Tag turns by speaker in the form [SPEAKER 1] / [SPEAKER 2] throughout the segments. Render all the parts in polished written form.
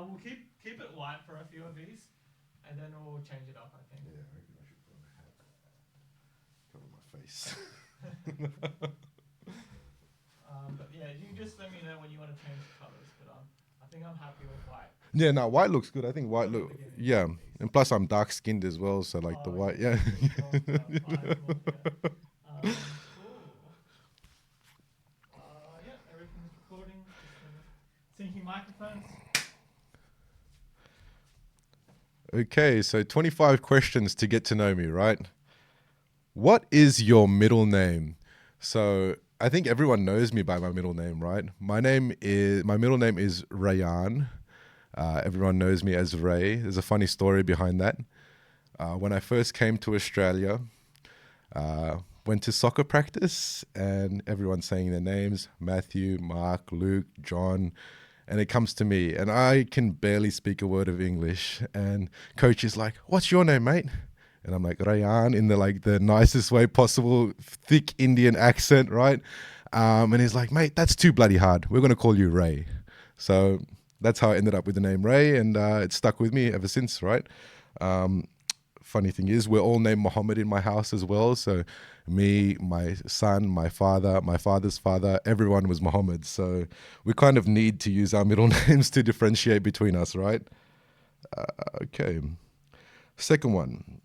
[SPEAKER 1] We'll keep it white for a few of these, and then we'll change it up. I think.
[SPEAKER 2] Yeah, I reckon I should put on a hat, cover my face.
[SPEAKER 1] But yeah, you just let me know when you want to change the colors. But I think I'm happy with white
[SPEAKER 2] Yeah, no, white looks good. I think white
[SPEAKER 1] for the
[SPEAKER 2] look.
[SPEAKER 1] beginning.
[SPEAKER 2] Yeah,
[SPEAKER 1] At least.
[SPEAKER 2] and plus I'm dark skinned as well, so like the
[SPEAKER 1] Oh
[SPEAKER 2] white.
[SPEAKER 1] yeah,
[SPEAKER 2] Yeah.
[SPEAKER 1] so it goes fine. Yeah. Cool. Yeah, everything's recording. Just syncing microphones.
[SPEAKER 2] Okay, so 25 questions to get to know me, right? What is your middle name? So I think everyone knows me by my middle name, right? My middle name is Rayan. Everyone knows me as Ray. There's a funny story behind that. When I first came to Australia, went to soccer practice, and everyone's saying their names: Matthew, Mark, Luke, John. And it comes to me, and I can barely speak a word of English. And coach is like, "What's your name, mate?" And I'm like, Rayan, in the nicest way possible, thick Indian accent, right? And he's like, "Mate, that's too bloody hard. We're gonna call you Ray." So that's how I ended up with the name Ray, and it's stuck with me ever since, right? Um, Funny thing is, we're all named Muhammad in my house as well. So me, my son, my father, my father's father, everyone was Muhammad. So we kind of need to use our middle names to differentiate between us, right? Okay. Second one.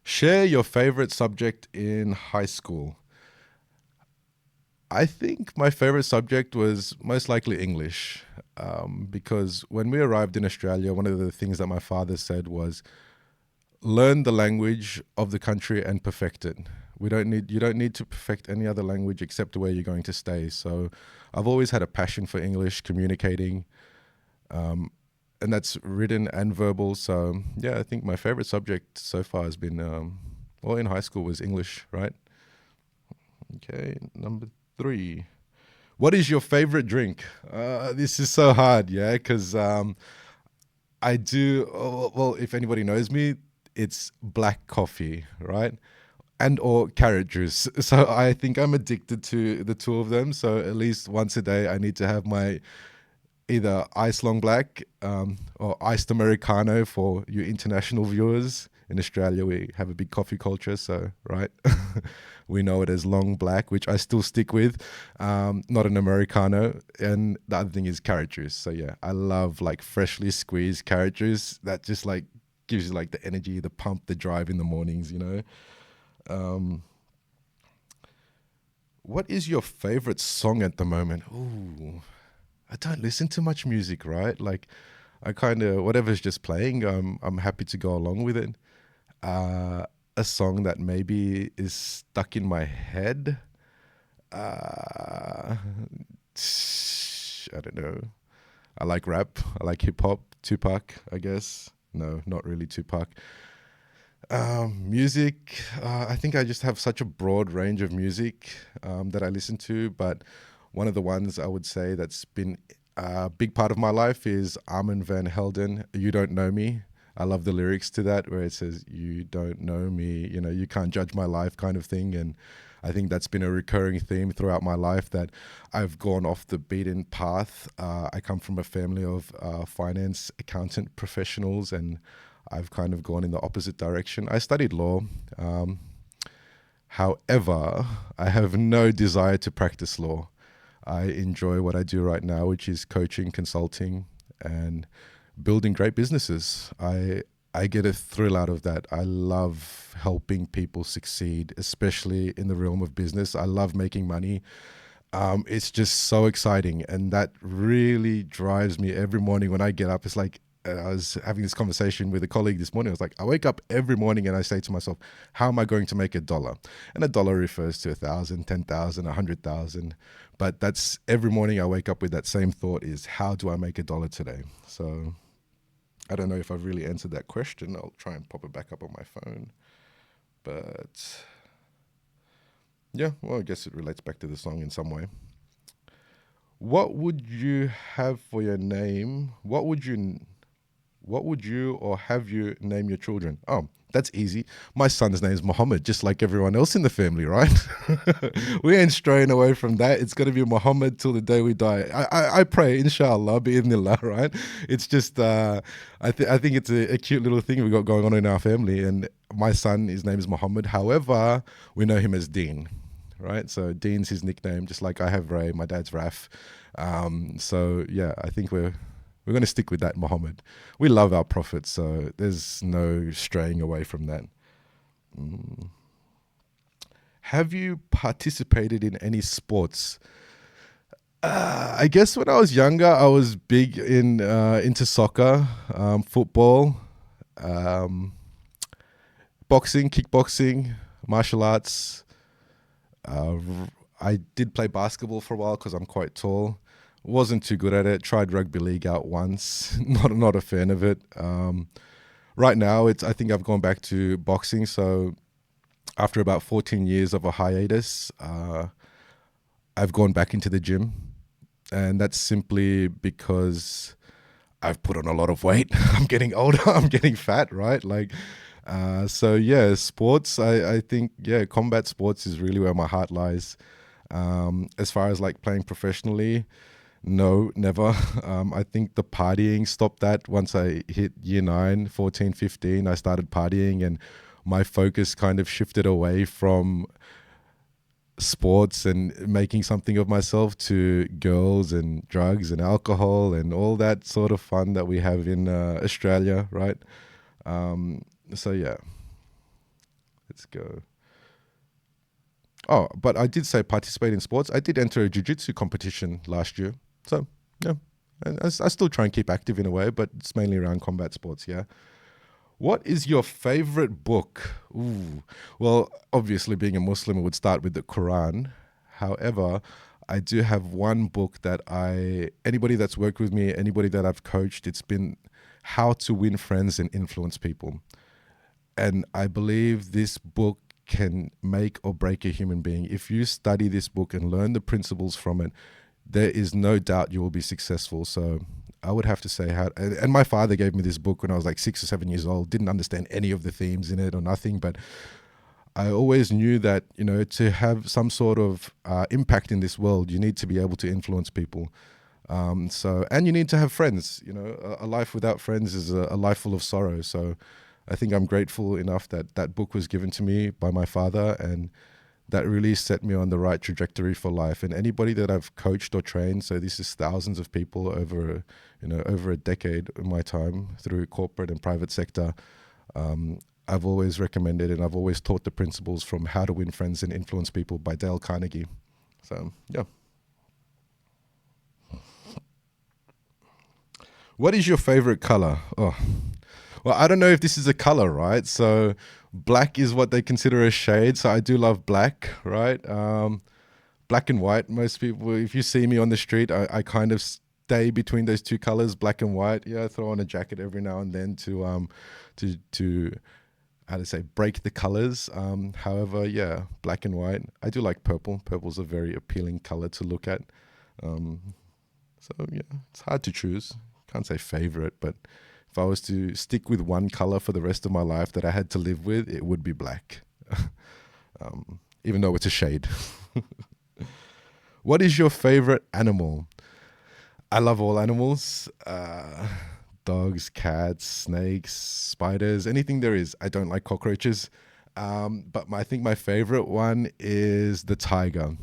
[SPEAKER 2] Share your favorite subject in high school. I think my favorite subject was most likely English, because when we arrived in Australia, one of the things that my father said was, learn the language of the country and perfect it. You don't need to perfect any other language except where you're going to stay. So I've always had a passion for English, communicating, and that's written and verbal. So yeah, I think my favorite subject so far has been, well, in high school was English, right? Okay, number 3. What is your favorite drink? This is so hard, yeah, because I do. Well, if anybody knows me, it's black coffee, right? And or carrot juice. So I think I'm addicted to the two of them. So at least once a day, I need to have my either ice long black, or iced Americano for you international viewers. In Australia, we have a big coffee culture, so right, we know it as long black, which I still stick with, not an Americano. And the other thing is carrot juice. So yeah, I love like freshly squeezed carrot juice. That just like gives you like the energy, the pump, the drive in the mornings. Um, what is your favorite song at the moment? Ooh, I don't listen to much music, right? Like, I kind of whatever's just playing, I'm happy to go along with it. Uh, a song that maybe is stuck in my head. Uh, I don't know. I like rap. I like hip hop. Tupac, I guess. No, not really Tupac. Music. I think I just have such a broad range of music that I listen to, but one of the ones I would say that's been a big part of my life is Armin van Helden. You Don't Know Me. I love the lyrics to that where it says, "You don't know me, you can't judge my life," kind of thing. And I think that's been a recurring theme throughout my life, that I've gone off the beaten path. I come from a family of finance accountant professionals, and I've kind of gone in the opposite direction. I studied law. Um, However, I have no desire to practice law. I enjoy what I do right now, which is coaching, consulting, and building great businesses. I get a thrill out of that. I love helping people succeed, especially in the realm of business. I love making money. It's just so exciting, and that really drives me every morning when I get up. It's like, I was having this conversation with a colleague this morning. I was like, I wake up every morning and I say to myself, how am I going to make a dollar? And a dollar refers to 1,000, 10,000, 100,000. But that's every morning I wake up with that same thought: is how do I make a dollar today? So I don't know if I've really answered that question. I'll try and pop it back up on my phone. But yeah, well, I guess it relates back to the song in some way. What would you have for your name? What would you What would you or have you name your children? Oh, that's easy. My son's name is Muhammad, just like everyone else in the family, right? We ain't straying away from that. It's going to be Muhammad till the day we die. I pray, inshallah, bi'idhnillah, right? It's just, I think it's a cute little thing we got going on in our family. And my son, his name is Muhammad. However, we know him as Dean, right? So Dean's his nickname, just like I have Ray. My dad's Raf. So yeah, I think we're going to stick with that, Muhammad. We love our Prophet, so there's no straying away from that. Mm. Have you participated in any sports? I guess when I was younger, I was big into soccer, football, um, boxing, kickboxing, martial arts. Uh, I did play basketball for a while because I'm quite tall. Wasn't too good at it. Tried rugby league out once. Not a fan of it. Right now, I think I've gone back to boxing. So after about 14 years of a hiatus, I've gone back into the gym, and that's simply because I've put on a lot of weight. I'm getting older. I'm getting fat. Right, like. So yeah, sports. I think combat sports is really where my heart lies. As far as like playing professionally, no, never. I think the partying stopped that once I hit year 9, 14, 15. I started partying and my focus kind of shifted away from sports and making something of myself to girls and drugs and alcohol and all that sort of fun that we have in Australia, right? So yeah, let's go. Oh, but I did say participate in sports. I did enter a jiu-jitsu competition last year. So, yeah, and I still try and keep active in a way, but it's mainly around combat sports, yeah. What is your favorite book? Ooh, well, obviously being a Muslim, it would start with the Quran. However, I do have one book that anybody that's worked with me, anybody that I've coached, it's been How to Win Friends and Influence People. And I believe this book can make or break a human being. If you study this book and learn the principles from it, there is no doubt you will be successful. So I would have to say and my father gave me this book when I was like 6 or 7 years old, didn't understand any of the themes in it or nothing, but I always knew that, to have some sort of impact in this world, you need to be able to influence people. And you need to have friends. A life without friends is a life full of sorrow. So I think I'm grateful enough that that book was given to me by my father, and that really set me on the right trajectory for life. And anybody that I've coached or trained, so this is thousands of people over a decade in my time through corporate and private sector, I've always recommended and I've always taught the principles from How to Win Friends and Influence People by Dale Carnegie. So, yeah. What is your favorite color? Oh, well, I don't know if this is a color, right? So black is what they consider a shade. So I do love black, right? Black and white. Most people, if you see me on the street, I kind of stay between those two colors, black and white. Yeah, I throw on a jacket every now and then to how to say, break the colors. However, yeah, black and white. I do like purple. Purple's a very appealing color to look at. So yeah, it's hard to choose. Can't say favorite, but if I was to stick with one color for the rest of my life that I had to live with, it would be black. Even though it's a shade. What is your favorite animal? I love all animals. Dogs, cats, snakes, spiders, anything there is. I don't like cockroaches. But I think my favorite one is the tiger.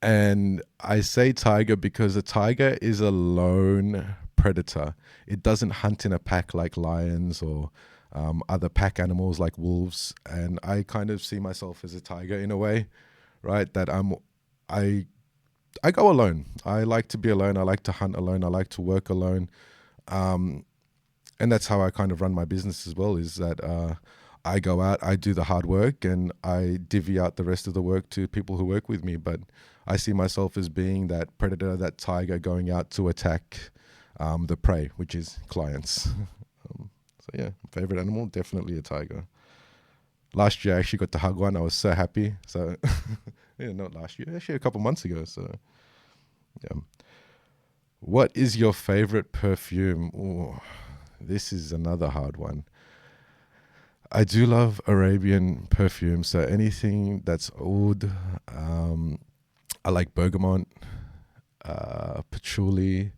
[SPEAKER 2] And I say tiger because a tiger is a lone predator. It doesn't hunt in a pack like lions or other pack animals like wolves. And I kind of see myself as a tiger in a way, right? That I go alone. I like to be alone. I like to hunt alone. I like to work alone. And that's how I kind of run my business as well, is that I go out, I do the hard work, and I divvy out the rest of the work to people who work with me. But I see myself as being that predator, that tiger going out to attack the prey, which is clients. So yeah, favorite animal, definitely a tiger. Last year I actually got to hug one. I was so happy. So yeah, not last year, actually a couple months ago. So yeah. What is your favorite perfume? Ooh, this is another hard one. I do love Arabian perfume, so anything that's oud. Um, I like bergamot, patchouli.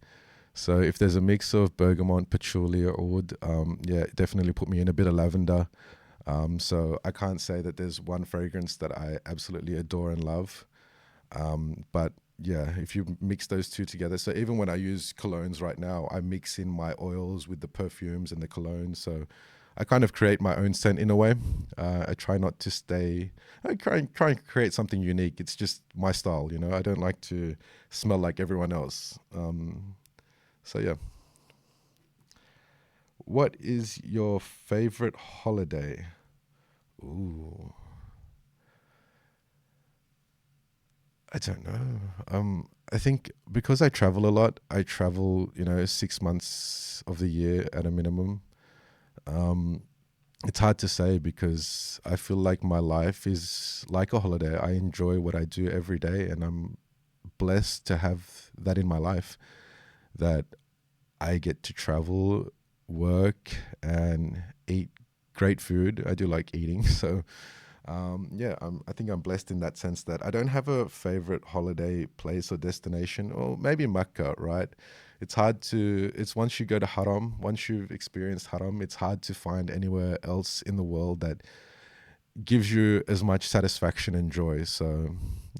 [SPEAKER 2] So if there's a mix of bergamot, patchouli, or oud, yeah, definitely put me in a bit of lavender. So I can't say that there's one fragrance that I absolutely adore and love. But yeah, if you mix those two together, so even when I use colognes right now, I mix in my oils with the perfumes and the colognes. So I kind of create my own scent in a way. I try not to stay. I try and create something unique. It's just my style, you know. I don't like to smell like everyone else. So yeah, what is your favorite holiday? Ooh, I don't know. I think because I travel a lot, I travel, 6 months of the year at a minimum. Um, it's hard to say because I feel like my life is like a holiday. I enjoy what I do every day, and I'm blessed to have that in my life. That I get to travel, work, and eat great food. I do like eating, so yeah, I think I'm blessed in that sense that I don't have a favorite holiday place or destination, or maybe Mecca, right? It's hard to, it's once you go to Haram, once you've experienced Haram, it's hard to find anywhere else in the world that gives you as much satisfaction and joy. So,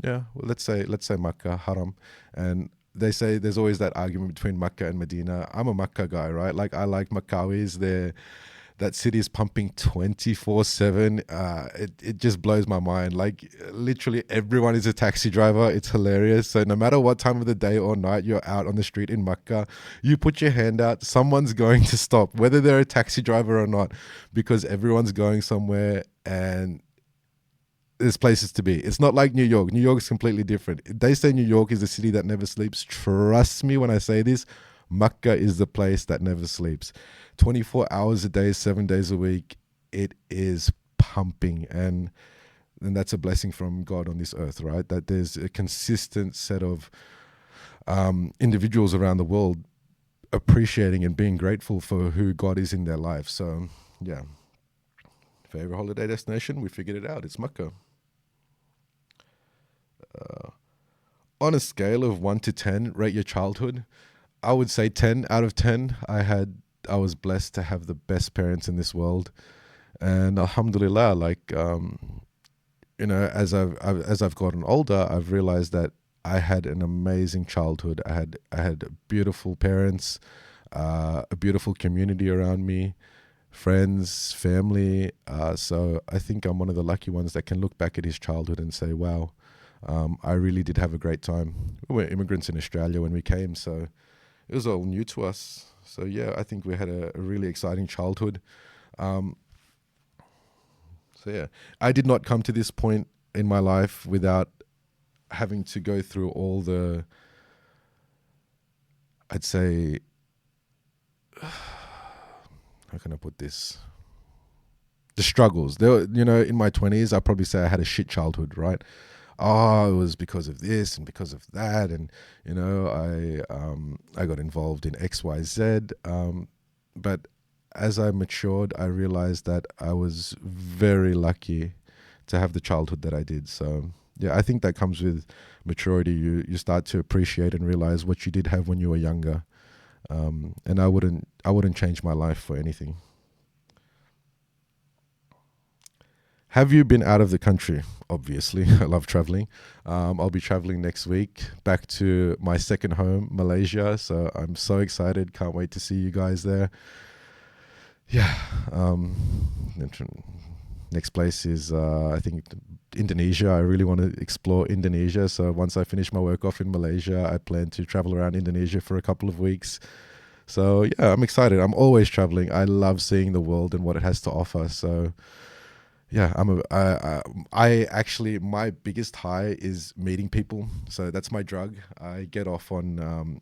[SPEAKER 2] yeah, well, let's say Mecca, Haram, and they say there's always that argument between Mecca and Medina. I'm a Mecca guy, right? Like I like Maccawis. That city is pumping 24/7. It just blows my mind. Like literally everyone is a taxi driver. It's hilarious. So no matter what time of the day or night you're out on the street in Makkah, you put your hand out, someone's going to stop, whether they're a taxi driver or not, because everyone's going somewhere and there's places to be. It's not like New York. New York is completely different. They say New York is the city that never sleeps. Trust me when I say this. Makkah is the place that never sleeps. 24 hours a day, 7 days a week. It is pumping. And that's a blessing from God on this earth, right? That there's a consistent set of individuals around the world appreciating and being grateful for who God is in their life. So, yeah. Favorite holiday destination? We figured it out. It's Makkah. On a scale of 1 to 10, rate your childhood. I would say 10 out of 10. I was blessed to have the best parents in this world. And alhamdulillah, like, as I've gotten older, I've realized that I had an amazing childhood. I had beautiful parents, a beautiful community around me, friends, family. So I think I'm one of the lucky ones that can look back at his childhood and say, wow, I really did have a great time. We were immigrants in Australia when we came, so it was all new to us. So yeah, I think we had a really exciting childhood. Um, so yeah, I did not come to this point in my life without having to go through all the, I'd say, how can I put this? The struggles. There, in my 20s, I'd probably say I had a shit childhood, right? Oh, it was because of this and because of that, and I got involved in X, Y, Z. But as I matured, I realized that I was very lucky to have the childhood that I did. So yeah, I think that comes with maturity. You start to appreciate and realize what you did have when you were younger. And I wouldn't change my life for anything. Have you been out of the country? Obviously, I love traveling. I'll be traveling next week back to my second home, Malaysia. So I'm so excited. Can't wait to see you guys there. Yeah. Next place is, I think, Indonesia. I really want to explore Indonesia. So once I finish my work off in Malaysia, I plan to travel around Indonesia for a couple of weeks. So yeah, I'm excited. I'm always traveling. I love seeing the world and what it has to offer. So yeah, I actually, my biggest high is meeting people. So that's my drug. I get off on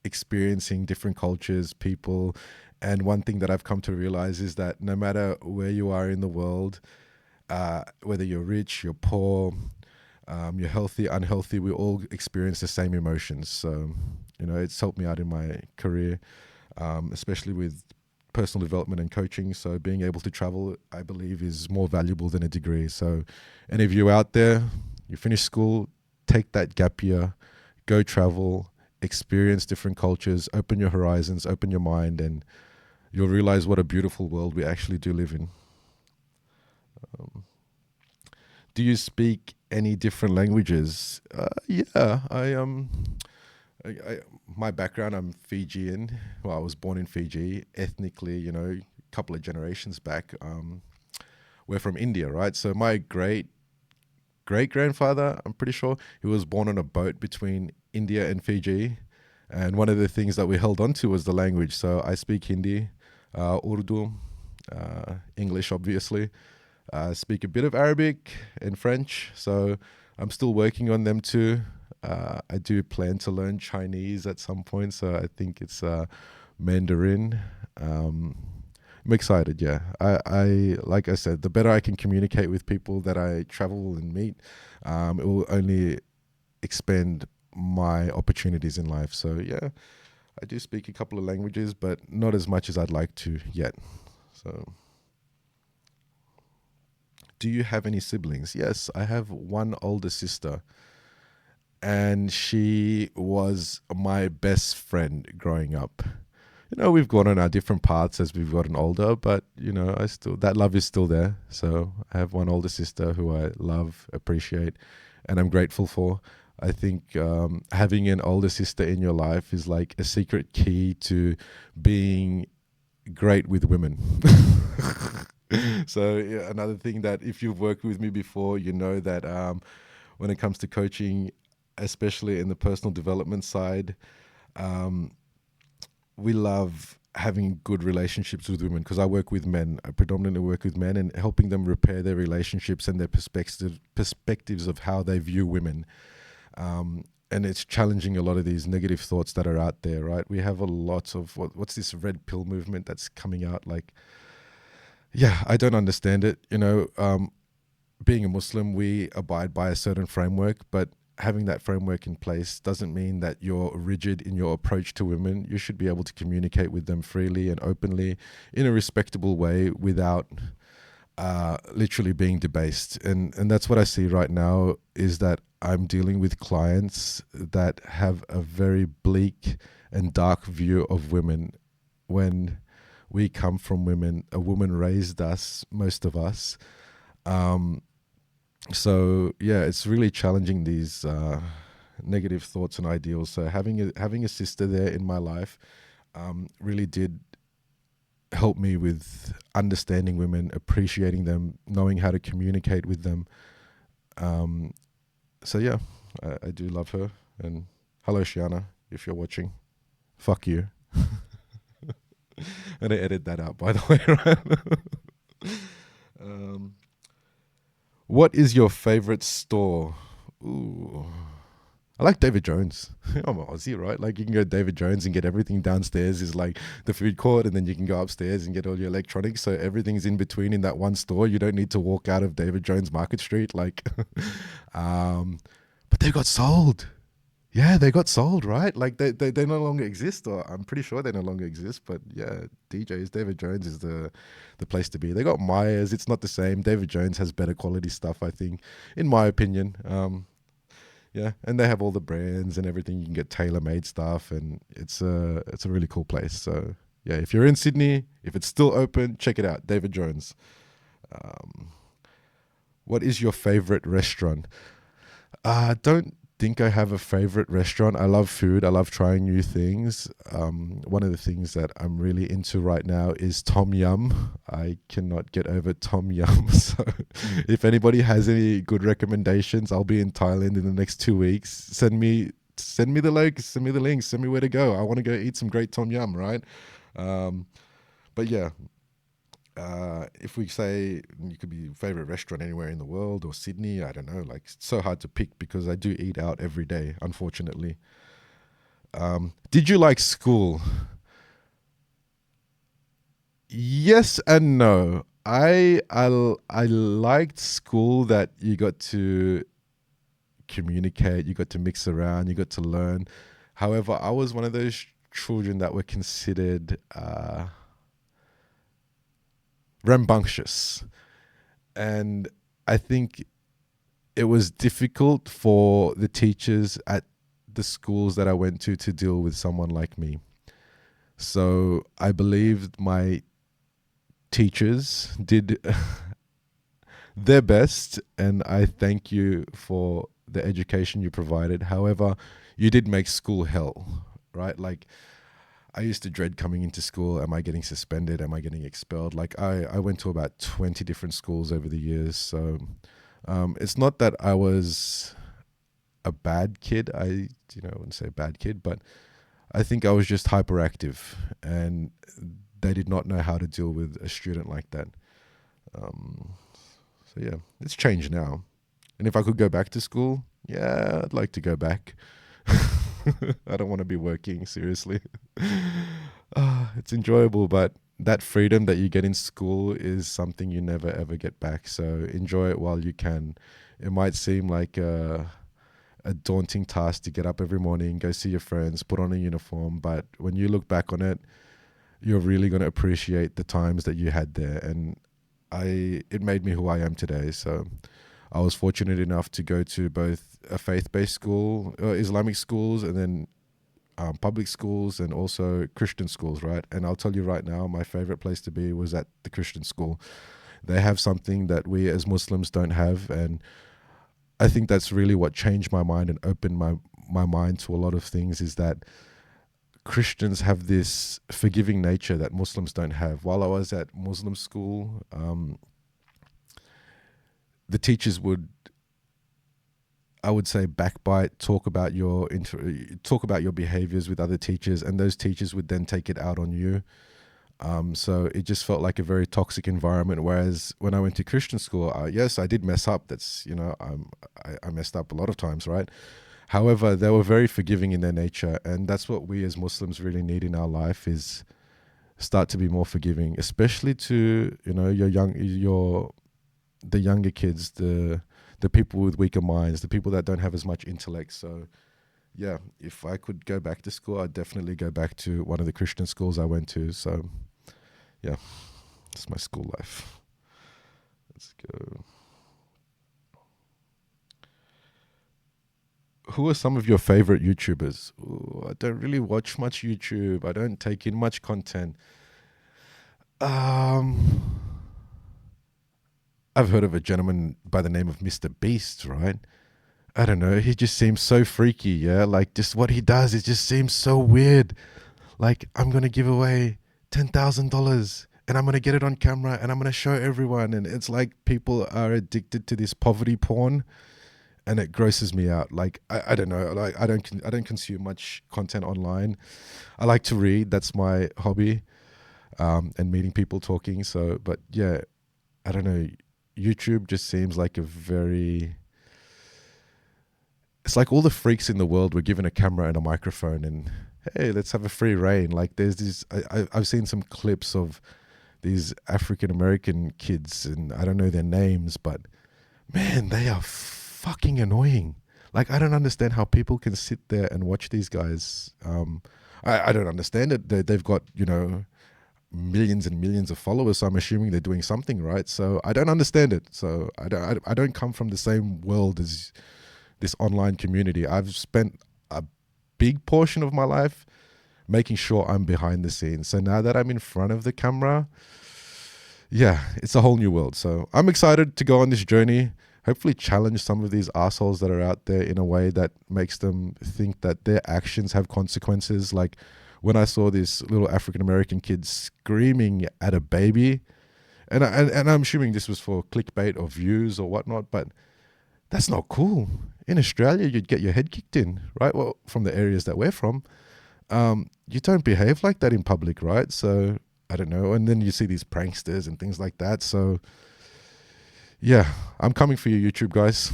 [SPEAKER 2] experiencing different cultures, people. And one thing that I've come to realize is that no matter where you are in the world, whether you're rich, you're poor, you're healthy, unhealthy, we all experience the same emotions. So, it's helped me out in my career, especially with personal development and coaching. So being able to travel, I believe, is more valuable than a degree. So any of you out there, you finish school, take that gap year, go travel, experience different cultures, open your horizons, open your mind, and you'll realize what a beautiful world we actually do live in. Do you speak any different languages? Yeah, my background, I'm Fijian. Well, I was born in Fiji. Ethnically, a couple of generations back, we're from India, right? So my great grandfather, I'm pretty sure, he was born on a boat between India and Fiji. And one of the things that we held on to was the language. So I speak Hindi, Urdu, English, obviously. Speak a bit of Arabic and French. So I'm still working on them too. I do plan to learn Chinese at some point. So I think it's Mandarin. I'm excited, yeah. I like I said, the better I can communicate with people that I travel and meet, it will only expand my opportunities in life. So yeah, I do speak a couple of languages, but not as much as I'd like to yet. So, do you have any siblings? Yes, I have one older sister, and she was my best friend growing up. We've gone on our different paths as we've gotten older, but I still, that love is still there. So I have one older sister who I love, appreciate, and I'm grateful for. I think having an older sister in your life is like a secret key to being great with women. So yeah, another thing that if you've worked with me before, you know that when it comes to coaching, especially in the personal development side, um, we love having good relationships with women because I work with men. I predominantly work with men and helping them repair their relationships and their perspectives of how they view women. And it's challenging a lot of these negative thoughts that are out there, right? We have a lot of what's this red pill movement that's coming out. Like, yeah, I don't understand it. Being a Muslim, we abide by a certain framework, but having that framework in place doesn't mean that you're rigid in your approach to women. You should be able to communicate with them freely and openly in a respectable way without literally being debased. And that's what I see right now is that I'm dealing with clients that have a very bleak and dark view of women when we come from women. A woman raised us, most of us. So yeah, it's really challenging these negative thoughts and ideals. So having a sister there in my life really did help me with understanding women, appreciating them, knowing how to communicate with them. So yeah, I do love her. And hello, Shiana, if you're watching, fuck you. And I edit that out, by the way, right? What is your favorite store? Ooh, I like David Jones. I'm an Aussie, right? Like you can go to David Jones and get everything downstairs is like the food court, and then you can go upstairs and get all your electronics. So everything's in between in that one store. You don't need to walk out of David Jones Market Street. Like, but they got sold. Yeah, they got sold, right? Like they no longer exist, or I'm pretty sure they no longer exist. But yeah, DJs, David Jones is the place to be. They got Myers. It's not the same. David Jones has better quality stuff, I think, in my opinion. Yeah, and they have all the brands and everything. You can get tailor-made stuff, and it's a really cool place. So yeah, if you're in Sydney, if it's still open, check it out, David Jones. What is your favorite restaurant? I don't think I have a favorite restaurant. I love food. I love trying new things. One of the things that I'm really into right now is Tom Yum. I cannot get over Tom Yum. So if anybody has any good recommendations, I'll be in Thailand in the next 2 weeks. Send me the links, send me the links, send me where to go. I want to go eat some great Tom Yum, right? But yeah, if we say you could be favorite restaurant anywhere in the world or Sydney, I don't know, like it's so hard to pick because I do eat out every day, unfortunately. Did you like school? Yes and no. I liked school that you got to communicate, you got to mix around, you got to learn. However, I was one of those children that were considered rambunctious. And I think it was difficult for the teachers at the schools that I went to deal with someone like me. So I believed my teachers did their best, and I thank you for the education you provided. However, you did make school hell, right? Like, I used to dread coming into school. Am I getting suspended? Am I getting expelled? Like, I went to about 20 different schools over the years. So it's not that I was a bad kid. I wouldn't say bad kid, but I think I was just hyperactive, and they did not know how to deal with a student like that. So yeah, it's changed now. And if I could go back to school, yeah, I'd like to go back. I don't want to be working, seriously. It's enjoyable, but that freedom that you get in school is something you never ever get back. So enjoy it while you can. It might seem like a daunting task to get up every morning, go see your friends, put on a uniform, but when you look back on it, you're really going to appreciate the times that you had there. And it made me who I am today. So I was fortunate enough to go to both a faith-based school, Islamic schools, and then public schools, and also Christian schools, right? And I'll tell you right now, my favorite place to be was at the Christian school. They have something that we as Muslims don't have, and I think that's really what changed my mind and opened my mind to a lot of things, is that Christians have this forgiving nature that Muslims don't have. While I was at Muslim school, the teachers would, I would say, backbite, talk about your behaviors with other teachers, and those teachers would then take it out on you. So it just felt like a very toxic environment. Whereas when I went to Christian school, yes, I did mess up. That's, I messed up a lot of times, right? However, they were very forgiving in their nature, and that's what we as Muslims really need in our life, is start to be more forgiving, especially to the younger kids, the people with weaker minds, the people that don't have as much intellect. So yeah, if I could go back to school, I'd definitely go back to one of the Christian schools I went to. So yeah, that's my school life. Let's go. Who are some of your favorite YouTubers? Ooh, I don't really watch much YouTube. I don't take in much content. I've heard of a gentleman by the name of Mr. Beast, right? I don't know. He just seems so freaky, yeah? Like, just what he does, it just seems so weird. Like, I'm going to give away $10,000 and I'm going to get it on camera and I'm going to show everyone. And it's like people are addicted to this poverty porn, and it grosses me out. Like, I don't know. Like, I don't consume much content online. I like to read. That's my hobby. And meeting people, talking. So, but yeah, I don't know. YouTube just seems like it's like all the freaks in the world were given a camera and a microphone and, hey, let's have a free reign. Like, there's these, I've seen some clips of these African-American kids, and I don't know their names, but man, they are fucking annoying. Like, I don't understand how people can sit there and watch these guys. I don't understand it. They've got, millions and millions of followers, so I'm assuming they're doing something right. So I don't understand it. So I don't come from the same world as this online community. I've spent a big portion of my life making sure I'm behind the scenes. So now that I'm in front of the camera, yeah, it's a whole new world. So I'm excited to go on this journey, hopefully challenge some of these assholes that are out there in a way that makes them think that their actions have consequences. Like, when I saw this little African-American kid screaming at a baby, and I'm assuming this was for clickbait or views or whatnot, but that's not cool. In Australia, you'd get your head kicked in, right? Well, from the areas that we're from, you don't behave like that in public, right? So I don't know. And then you see these pranksters and things like that. So yeah, I'm coming for you, YouTube guys.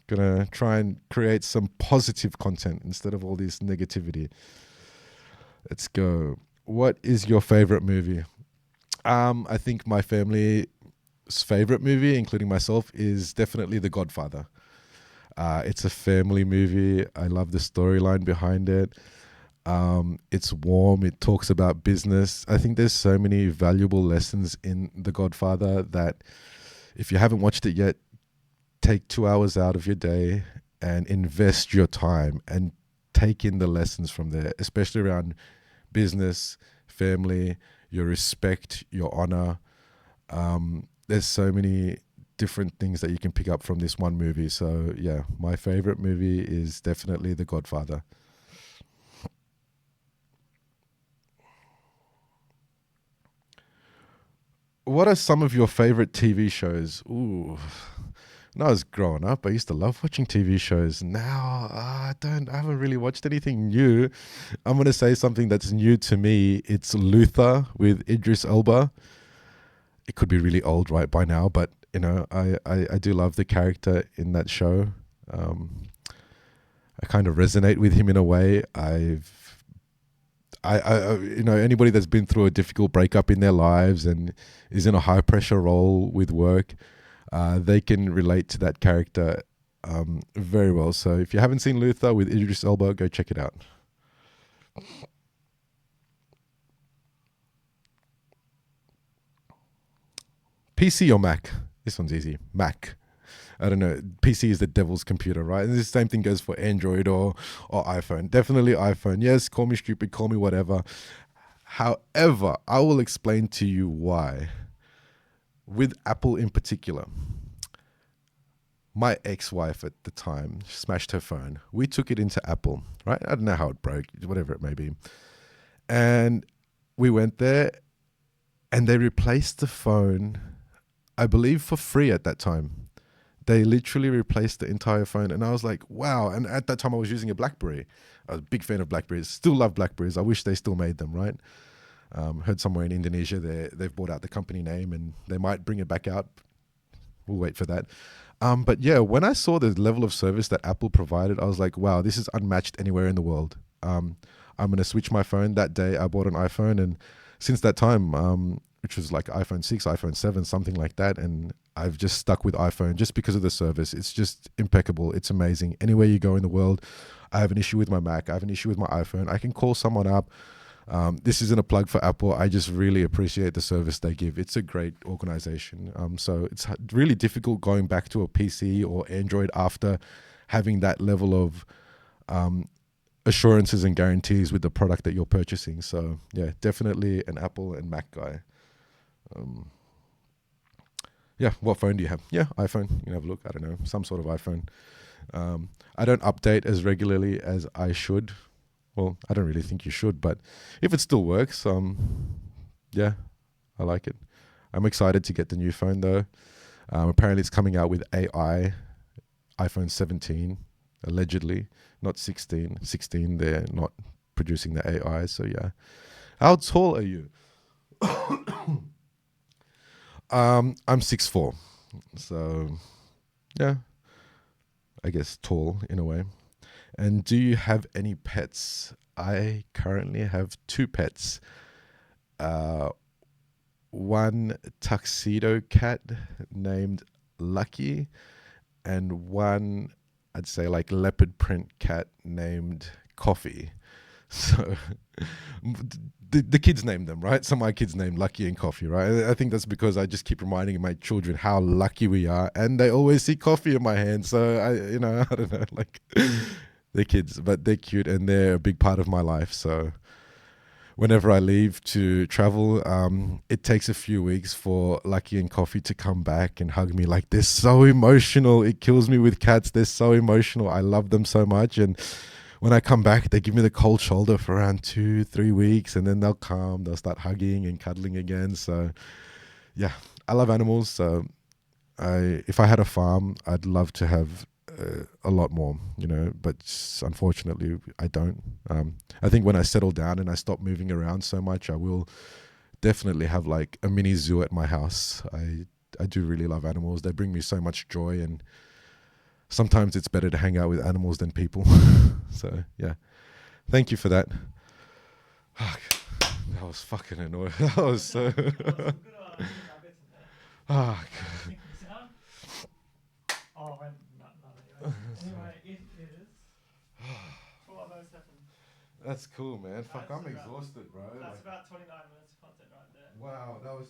[SPEAKER 2] Gonna try and create some positive content instead of all this negativity. Let's go. What is your favorite movie? I think my family's favorite movie, including myself, is definitely The Godfather. It's a family movie. I love the storyline behind it. It's warm. It talks about business. I think there's so many valuable lessons in The Godfather that if you haven't watched it yet, take 2 hours out of your day and invest your time and take in the lessons from there, especially around business, family, your respect, your honor. There's so many different things that you can pick up from this one movie. So yeah, my favorite movie is definitely The Godfather. What are some of your favorite TV shows? Ooh, when I was growing up, I used to love watching TV shows. Now I haven't really watched anything new. I'm gonna say something that's new to me. It's Luther with Idris Elba. It could be really old right by now, but I do love the character in that show. Um, I kind of resonate with him in a way. Anybody that's been through a difficult breakup in their lives and is in a high pressure role with work, they can relate to that character very well. So if you haven't seen Luther with Idris Elba, go check it out. PC or Mac? This one's easy. Mac. I don't know. PC is the devil's computer, right? And the same thing goes for Android or iPhone. Definitely iPhone. Yes, call me stupid, call me whatever. However, I will explain to you why. With Apple in particular, my ex-wife at the time smashed her phone. We took it into Apple, right? I don't know how it broke, whatever it may be. And we went there and they replaced the phone, I believe, for free at that time. They literally replaced the entire phone. And I was like, wow. And at that time, I was using a BlackBerry. I was a big fan of BlackBerries. Still love BlackBerries. I wish they still made them, right? Heard somewhere in Indonesia they've bought out the company name and they might bring it back out. We'll wait for that. But yeah, when I saw the level of service that Apple provided, I was like, wow, this is unmatched anywhere in the world. I'm going to switch my phone. That day I bought an iPhone. And since that time, which was like iPhone 6, iPhone 7, something like that. And I've just stuck with iPhone just because of the service. It's just impeccable. It's amazing. Anywhere you go in the world, I have an issue with my Mac. I have an issue with my iPhone. I can call someone up. This isn't a plug for Apple. I just really appreciate the service they give. It's a great organization. So it's really difficult going back to a PC or Android after having that level of assurances and guarantees with the product that you're purchasing. So yeah, definitely an Apple and Mac guy. Yeah, what phone do you have? Yeah, iPhone. You can have a look. I don't know, some sort of iPhone. I don't update as regularly as I should. Well, I don't really think you should, but if it still works, yeah, I like it. I'm excited to get the new phone though. Apparently it's coming out with AI, iPhone 17, allegedly, not 16. 16, they're not producing the AI, so yeah. How tall are you? I'm 6'4", so yeah, I guess tall in a way. And do you have any pets? I currently have two pets. Uh, one tuxedo cat named Lucky, and one, I'd say, like leopard print cat named Coffee. So the kids named them, right? So my kids named Lucky and Coffee, right? I think that's because I just keep reminding my children how lucky we are, and they always see coffee in my hand. So I don't know, like they're kids, but they're cute and they're a big part of my life. So whenever I leave to travel, it takes a few weeks for Lucky and Coffee to come back and hug me. Like, they're so emotional. It kills me with cats. They're so emotional. I love them so much. And when I come back, they give me the cold shoulder for around 2-3 weeks, and then they'll calm. They'll start hugging and cuddling again. So yeah, I love animals. So if I had a farm, I'd love to have a lot more, but unfortunately I don't. I think when I settle down and I stop moving around so much, I will definitely have like a mini zoo at my house. I do really love animals. They bring me so much joy, and sometimes it's better to hang out with animals than people. So yeah, thank you for that. Fuck, that was fucking annoying. That was so
[SPEAKER 1] Oh, no, anyway.
[SPEAKER 2] That's cool, man. Fuck,
[SPEAKER 1] That's
[SPEAKER 2] I'm
[SPEAKER 1] about
[SPEAKER 2] exhausted, bro.
[SPEAKER 1] that's
[SPEAKER 2] Like,
[SPEAKER 1] about 29 minutes of content right there.
[SPEAKER 2] wow, that was